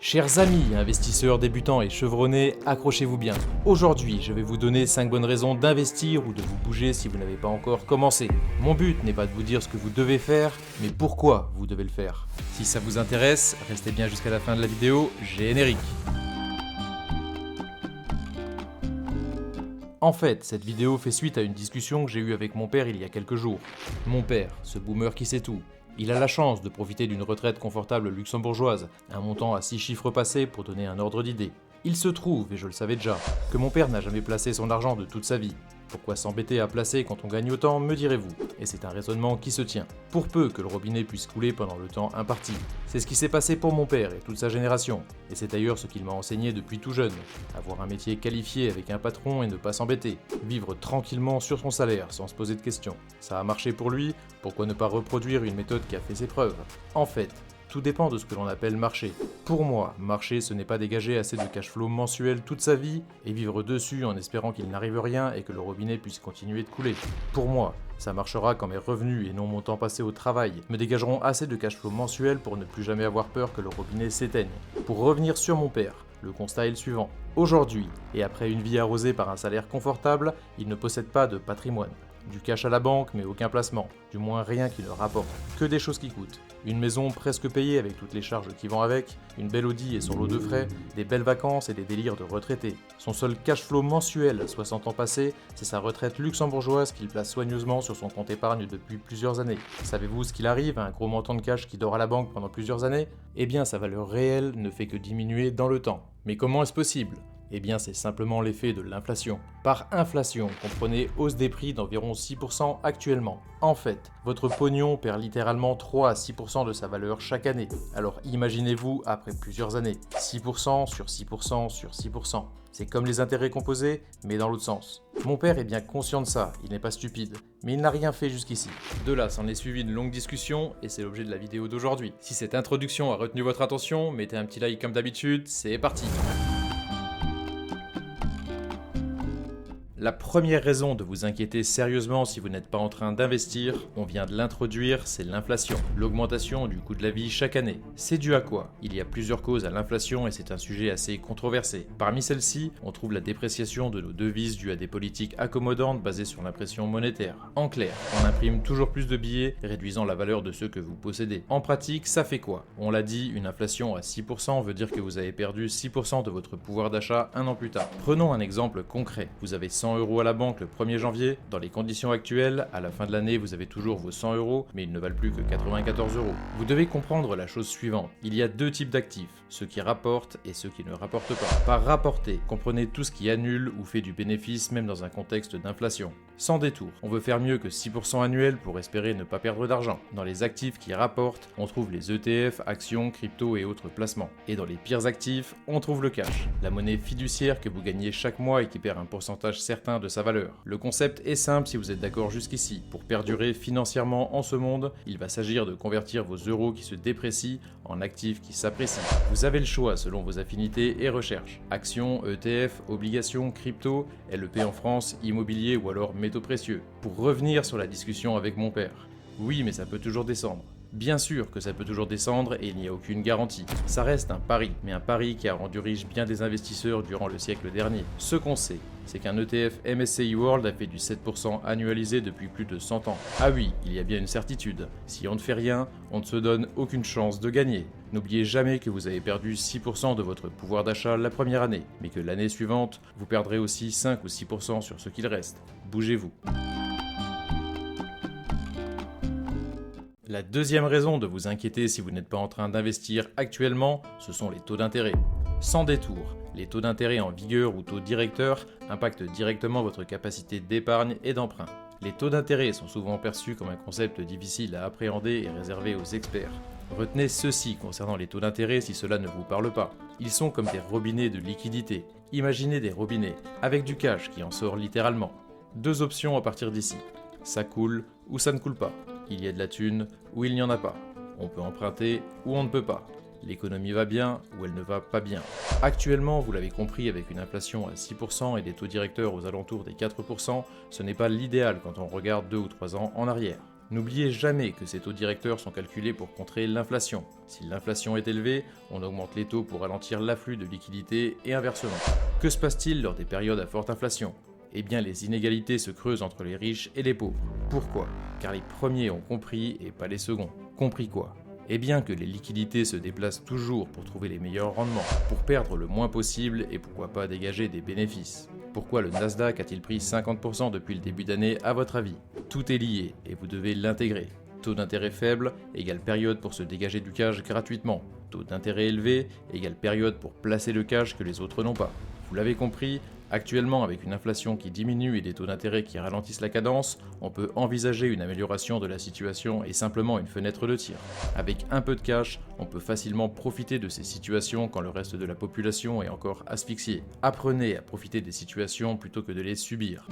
Chers amis, investisseurs débutants et chevronnés, accrochez-vous bien. Aujourd'hui, je vais vous donner 5 bonnes raisons d'investir ou de vous bouger si vous n'avez pas encore commencé. Mon but n'est pas de vous dire ce que vous devez faire, mais pourquoi vous devez le faire. Si ça vous intéresse, restez bien jusqu'à la fin de la vidéo, générique. En fait, cette vidéo fait suite à une discussion que j'ai eue avec mon père il y a quelques jours. Mon père, ce boomer qui sait tout, il a la chance de profiter d'une retraite confortable luxembourgeoise, un montant à 6 chiffres passés pour donner un ordre d'idée. Il se trouve, et je le savais déjà, que mon père n'a jamais placé son argent de toute sa vie. Pourquoi s'embêter à placer quand on gagne autant, me direz-vous? Et c'est un raisonnement qui se tient. Pour peu que le robinet puisse couler pendant le temps imparti. C'est ce qui s'est passé pour mon père et toute sa génération. Et c'est d'ailleurs ce qu'il m'a enseigné depuis tout jeune. Avoir un métier qualifié avec un patron et ne pas s'embêter. Vivre tranquillement sur son salaire sans se poser de questions. Ça a marché pour lui, pourquoi ne pas reproduire une méthode qui a fait ses preuves? En fait, tout dépend de ce que l'on appelle marcher. Pour moi, marcher, ce n'est pas dégager assez de cash flow mensuel toute sa vie et vivre dessus en espérant qu'il n'arrive rien et que le robinet puisse continuer de couler. Pour moi, ça marchera quand mes revenus et non mon temps passé au travail me dégageront assez de cash flow mensuel pour ne plus jamais avoir peur que le robinet s'éteigne. Pour revenir sur mon père, le constat est le suivant. Aujourd'hui, et après une vie arrosée par un salaire confortable, il ne possède pas de patrimoine. Du cash à la banque, mais aucun placement. Du moins rien qui ne rapporte. Que des choses qui coûtent. Une maison presque payée avec toutes les charges qui vont avec, une belle Audi et son lot de frais, des belles vacances et des délires de retraité. Son seul cash flow mensuel, 60 ans passés, c'est sa retraite luxembourgeoise qu'il place soigneusement sur son compte épargne depuis plusieurs années. Savez-vous ce qu'il arrive à un gros montant de cash qui dort à la banque pendant plusieurs années? Eh bien, sa valeur réelle ne fait que diminuer dans le temps. Mais comment est-ce possible? Eh bien, c'est simplement l'effet de l'inflation. Par inflation, comprenez hausse des prix d'environ 6% actuellement. En fait, votre pognon perd littéralement 3 à 6% de sa valeur chaque année. Alors imaginez-vous après plusieurs années, 6% sur 6% sur 6%. C'est comme les intérêts composés, mais dans l'autre sens. Mon père est bien conscient de ça, il n'est pas stupide, mais il n'a rien fait jusqu'ici. De là, s'en est suivi une longue discussion, et c'est l'objet de la vidéo d'aujourd'hui. Si cette introduction a retenu votre attention, mettez un petit like comme d'habitude, c'est parti! La première raison de vous inquiéter sérieusement si vous n'êtes pas en train d'investir, on vient de l'introduire, c'est l'inflation. L'augmentation du coût de la vie chaque année. C'est dû à quoi? Il y a plusieurs causes à l'inflation et c'est un sujet assez controversé. Parmi celles-ci, on trouve la dépréciation de nos devises due à des politiques accommodantes basées sur l'impression monétaire. En clair, on imprime toujours plus de billets, réduisant la valeur de ceux que vous possédez. En pratique, ça fait quoi? On l'a dit, une inflation à 6% veut dire que vous avez perdu 6% de votre pouvoir d'achat un an plus tard. Prenons un exemple concret. Vous avez 100 € à la banque le 1er janvier. Dans les conditions actuelles, à la fin de l'année, vous avez toujours vos 100 €, mais ils ne valent plus que 94 €. Vous devez comprendre la chose suivante. Il y a deux types d'actifs, ceux qui rapportent et ceux qui ne rapportent pas. Par rapporter, comprenez tout ce qui annule ou fait du bénéfice même dans un contexte d'inflation. Sans détour, on veut faire mieux que 6% annuel pour espérer ne pas perdre d'argent. Dans les actifs qui rapportent, on trouve les ETF, actions, crypto et autres placements. Et dans les pires actifs, on trouve le cash, la monnaie fiduciaire que vous gagnez chaque mois et qui perd un pourcentage certain de sa valeur. Le concept est simple si vous êtes d'accord jusqu'ici. Pour perdurer financièrement en ce monde, il va s'agir de convertir vos euros qui se déprécient en actifs qui s'apprécient. Vous avez le choix selon vos affinités et recherches. Actions, ETF, obligations, crypto, LEP en France, immobilier ou alors métaux précieux. Pour revenir sur la discussion avec mon père. Oui, mais ça peut toujours descendre. Bien sûr que ça peut toujours descendre et il n'y a aucune garantie. Ça reste un pari, mais un pari qui a rendu riche bien des investisseurs durant le siècle dernier. Ce qu'on sait, c'est qu'un ETF MSCI World a fait du 7% annualisé depuis plus de 100 ans. Ah oui, il y a bien une certitude. Si on ne fait rien, on ne se donne aucune chance de gagner. N'oubliez jamais que vous avez perdu 6% de votre pouvoir d'achat la première année, mais que l'année suivante, vous perdrez aussi 5 ou 6% sur ce qu'il reste. Bougez-vous. La deuxième raison de vous inquiéter si vous n'êtes pas en train d'investir actuellement, ce sont les taux d'intérêt. Sans détour, les taux d'intérêt en vigueur ou taux directeurs impactent directement votre capacité d'épargne et d'emprunt. Les taux d'intérêt sont souvent perçus comme un concept difficile à appréhender et réservé aux experts. Retenez ceci concernant les taux d'intérêt si cela ne vous parle pas. Ils sont comme des robinets de liquidité. Imaginez des robinets avec du cash qui en sort littéralement. Deux options à partir d'ici. Ça coule ou ça ne coule pas. Il y a de la thune ou il n'y en a pas. On peut emprunter ou on ne peut pas. L'économie va bien ou elle ne va pas bien. Actuellement, vous l'avez compris, avec une inflation à 6% et des taux directeurs aux alentours des 4%, ce n'est pas l'idéal quand on regarde 2 ou 3 ans en arrière. N'oubliez jamais que ces taux directeurs sont calculés pour contrer l'inflation. Si l'inflation est élevée, on augmente les taux pour ralentir l'afflux de liquidités et inversement. Que se passe-t-il lors des périodes à forte inflation ? Eh bien, les inégalités se creusent entre les riches et les pauvres. Pourquoi ? Car les premiers ont compris et pas les seconds. Compris quoi ? Eh bien que les liquidités se déplacent toujours pour trouver les meilleurs rendements, pour perdre le moins possible et pourquoi pas dégager des bénéfices. Pourquoi le Nasdaq a-t-il pris 50% depuis le début d'année à votre avis ? Tout est lié et vous devez l'intégrer. Taux d'intérêt faible égale période pour se dégager du cash gratuitement. Taux d'intérêt élevé égale période pour placer le cash que les autres n'ont pas. Vous l'avez compris, actuellement avec une inflation qui diminue et des taux d'intérêt qui ralentissent la cadence, on peut envisager une amélioration de la situation et simplement une fenêtre de tir. Avec un peu de cash, on peut facilement profiter de ces situations quand le reste de la population est encore asphyxiée. Apprenez à profiter des situations plutôt que de les subir.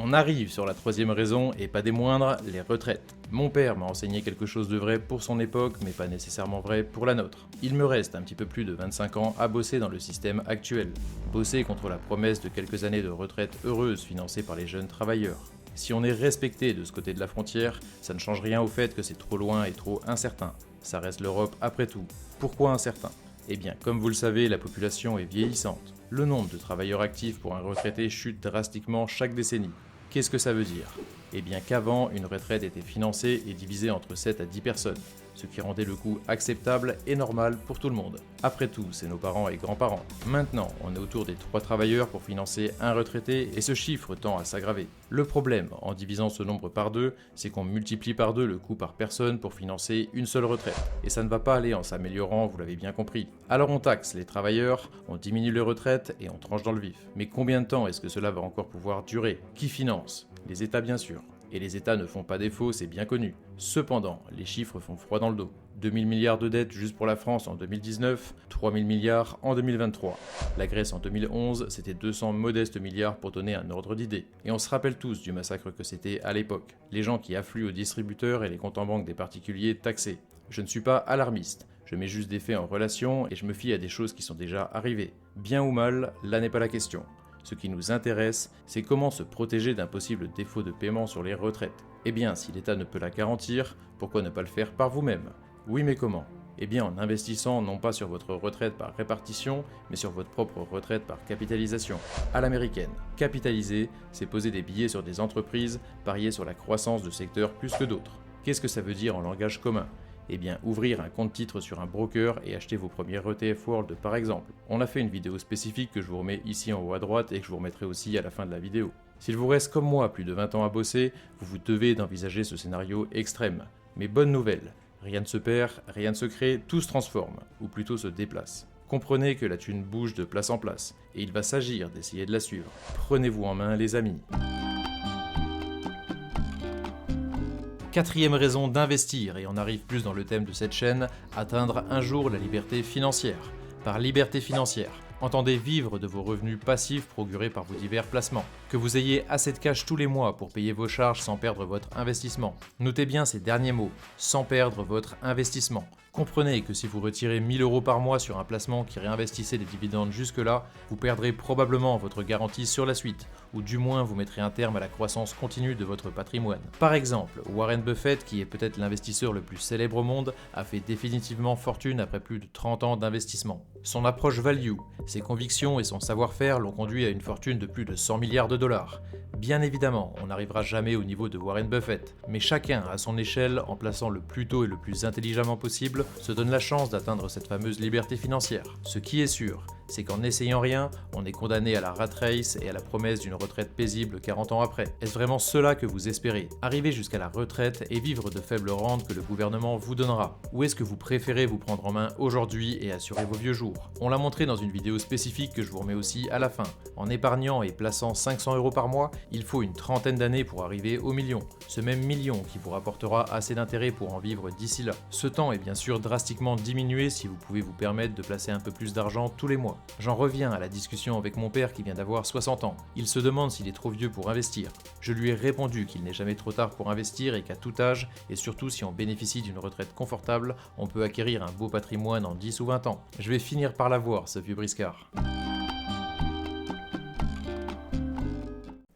On arrive sur la troisième raison, et pas des moindres, les retraites. Mon père m'a enseigné quelque chose de vrai pour son époque, mais pas nécessairement vrai pour la nôtre. Il me reste un petit peu plus de 25 ans à bosser dans le système actuel. Bosser contre la promesse de quelques années de retraite heureuse financée par les jeunes travailleurs. Si on est respecté de ce côté de la frontière, ça ne change rien au fait que c'est trop loin et trop incertain. Ça reste l'Europe après tout. Pourquoi incertain ? Eh bien, comme vous le savez, la population est vieillissante. Le nombre de travailleurs actifs pour un retraité chute drastiquement chaque décennie. Qu'est-ce que ça veut dire ? Eh bien qu'avant, une retraite était financée et divisée entre 7 à 10 personnes, ce qui rendait le coût acceptable et normal pour tout le monde. Après tout, c'est nos parents et grands-parents. Maintenant, on est autour des 3 travailleurs pour financer un retraité et ce chiffre tend à s'aggraver. Le problème, en divisant ce nombre par 2, c'est qu'on multiplie par 2 le coût par personne pour financer une seule retraite. Et ça ne va pas aller en s'améliorant, vous l'avez bien compris. Alors on taxe les travailleurs, on diminue les retraites et on tranche dans le vif. Mais combien de temps est-ce que cela va encore pouvoir durer ? Qui finance ? Les États bien sûr. Et les États ne font pas défaut, c'est bien connu. Cependant, les chiffres font froid dans le dos. 2000 milliards de dettes juste pour la France en 2019, 3000 milliards en 2023. La Grèce en 2011, c'était 200 modestes milliards pour donner un ordre d'idée. Et on se rappelle tous du massacre que c'était à l'époque. Les gens qui affluent aux distributeurs et les comptes en banque des particuliers taxés. Je ne suis pas alarmiste. Je mets juste des faits en relation et je me fie à des choses qui sont déjà arrivées. Bien ou mal, là n'est pas la question. Ce qui nous intéresse, c'est comment se protéger d'un possible défaut de paiement sur les retraites. Eh bien, si l'État ne peut la garantir, pourquoi ne pas le faire par vous-même ? Oui, mais comment ? Eh bien, en investissant non pas sur votre retraite par répartition, mais sur votre propre retraite par capitalisation. À l'américaine. Capitaliser, c'est poser des billets sur des entreprises, parier sur la croissance de secteurs plus que d'autres. Qu'est-ce que ça veut dire en langage commun ? Eh bien, ouvrir un compte titre sur un broker et acheter vos premiers ETF World par exemple. On a fait une vidéo spécifique que je vous remets ici en haut à droite et que je vous remettrai aussi à la fin de la vidéo. S'il vous reste comme moi plus de 20 ans à bosser, vous devez d'envisager ce scénario extrême. Mais bonne nouvelle, rien ne se perd, rien ne se crée, tout se transforme, ou plutôt se déplace. Comprenez que la thune bouge de place en place, et il va s'agir d'essayer de la suivre. Prenez-vous en main les amis. Quatrième raison d'investir, et on arrive plus dans le thème de cette chaîne, atteindre un jour la liberté financière. Par liberté financière, entendez vivre de vos revenus passifs procurés par vos divers placements. Que vous ayez assez de cash tous les mois pour payer vos charges sans perdre votre investissement. Notez bien ces derniers mots, sans perdre votre investissement. Comprenez que si vous retirez 1000 € par mois sur un placement qui réinvestissait des dividendes jusque-là, vous perdrez probablement votre garantie sur la suite, ou du moins vous mettrez un terme à la croissance continue de votre patrimoine. Par exemple, Warren Buffett, qui est peut-être l'investisseur le plus célèbre au monde, a fait définitivement fortune après plus de 30 ans d'investissement. Son approche value, ses convictions et son savoir-faire l'ont conduit à une fortune de plus de 100 milliards de dollars. Bien évidemment, on n'arrivera jamais au niveau de Warren Buffett, mais chacun à son échelle, en plaçant le plus tôt et le plus intelligemment possible, se donne la chance d'atteindre cette fameuse liberté financière. Ce qui est sûr, c'est qu'en n'essayant rien, on est condamné à la rat race et à la promesse d'une retraite paisible 40 ans après. Est-ce vraiment cela que vous espérez ? Arriver jusqu'à la retraite et vivre de faibles rentes que le gouvernement vous donnera ? Ou est-ce que vous préférez vous prendre en main aujourd'hui et assurer vos vieux jours ? On l'a montré dans une vidéo spécifique que je vous remets aussi à la fin. En épargnant et plaçant 500 € par mois, il faut une trentaine d'années pour arriver au million. Ce même million qui vous rapportera assez d'intérêt pour en vivre d'ici là. Ce temps est bien sûr drastiquement diminué si vous pouvez vous permettre de placer un peu plus d'argent tous les mois. J'en reviens à la discussion avec mon père qui vient d'avoir 60 ans. Il se demande s'il est trop vieux pour investir. Je lui ai répondu qu'il n'est jamais trop tard pour investir et qu'à tout âge, et surtout si on bénéficie d'une retraite confortable, on peut acquérir un beau patrimoine en 10 ou 20 ans. Je vais finir par l'avoir, ce vieux briscard.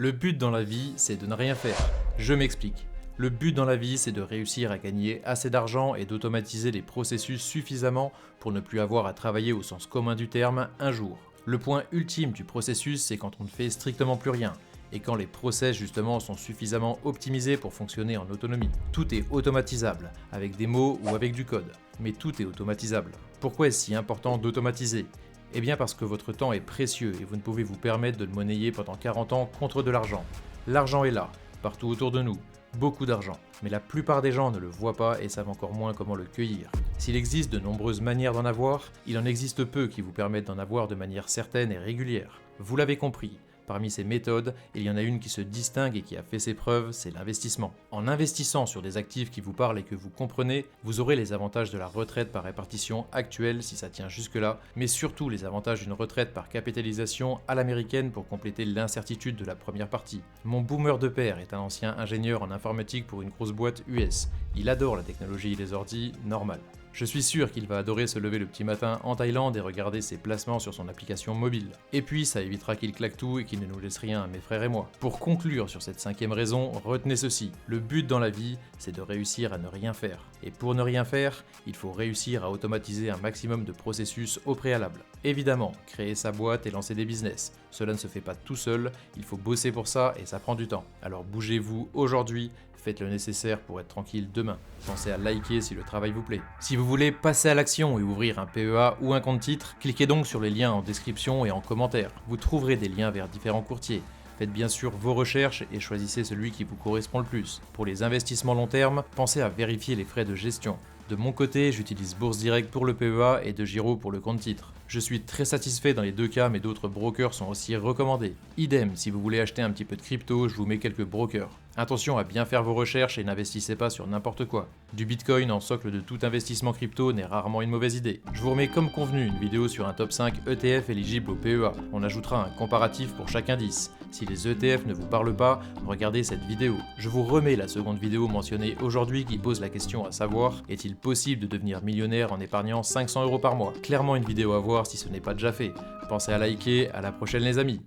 Le but dans la vie, c'est de ne rien faire. Je m'explique. Le but dans la vie, c'est de réussir à gagner assez d'argent et d'automatiser les processus suffisamment pour ne plus avoir à travailler au sens commun du terme un jour. Le point ultime du processus, c'est quand on ne fait strictement plus rien, et quand les process justement sont suffisamment optimisés pour fonctionner en autonomie. Tout est automatisable, avec des mots ou avec du code, mais tout est automatisable. Pourquoi est-ce si important d'automatiser ? Eh bien parce que votre temps est précieux et vous ne pouvez vous permettre de le monnayer pendant 40 ans contre de l'argent. L'argent est là, partout autour de nous. Beaucoup d'argent, mais la plupart des gens ne le voient pas et savent encore moins comment le cueillir. S'il existe de nombreuses manières d'en avoir, il en existe peu qui vous permettent d'en avoir de manière certaine et régulière. Vous l'avez compris, parmi ces méthodes, il y en a une qui se distingue et qui a fait ses preuves, c'est l'investissement. En investissant sur des actifs qui vous parlent et que vous comprenez, vous aurez les avantages de la retraite par répartition actuelle si ça tient jusque-là, mais surtout les avantages d'une retraite par capitalisation à l'américaine pour compléter l'incertitude de la première partie. Mon boomer de père est un ancien ingénieur en informatique pour une grosse boîte US. Il adore la technologie et les ordis, normal. Je suis sûr qu'il va adorer se lever le petit matin en Thaïlande et regarder ses placements sur son application mobile. Et puis ça évitera qu'il claque tout et qu'il ne nous laisse rien à mes frères et moi. Pour conclure sur cette 5e raison, retenez ceci. Le but dans la vie, c'est de réussir à ne rien faire. Et pour ne rien faire, il faut réussir à automatiser un maximum de processus au préalable. Évidemment, créer sa boîte et lancer des business. Cela ne se fait pas tout seul, il faut bosser pour ça et ça prend du temps. Alors bougez-vous aujourd'hui, faites le nécessaire pour être tranquille demain. Pensez à liker si le travail vous plaît. Si vous voulez passer à l'action et ouvrir un PEA ou un compte titre, cliquez donc sur les liens en description et en commentaire. Vous trouverez des liens vers différents courtiers. Faites bien sûr vos recherches et choisissez celui qui vous correspond le plus. Pour les investissements long terme, pensez à vérifier les frais de gestion. De mon côté, j'utilise Bourse Direct pour le PEA et DeGiro pour le compte titre. Je suis très satisfait dans les deux cas, mais d'autres brokers sont aussi recommandés. Idem, si vous voulez acheter un petit peu de crypto, je vous mets quelques brokers. Attention à bien faire vos recherches et n'investissez pas sur n'importe quoi. Du Bitcoin en socle de tout investissement crypto n'est rarement une mauvaise idée. Je vous remets comme convenu une vidéo sur un top 5 ETF éligible au PEA. On ajoutera un comparatif pour chaque indice. Si les ETF ne vous parlent pas, regardez cette vidéo. Je vous remets la seconde vidéo mentionnée aujourd'hui qui pose la question à savoir: est-il possible de devenir millionnaire en épargnant 500 € par mois? Clairement une vidéo à voir si ce n'est pas déjà fait. Pensez à liker, à la prochaine les amis.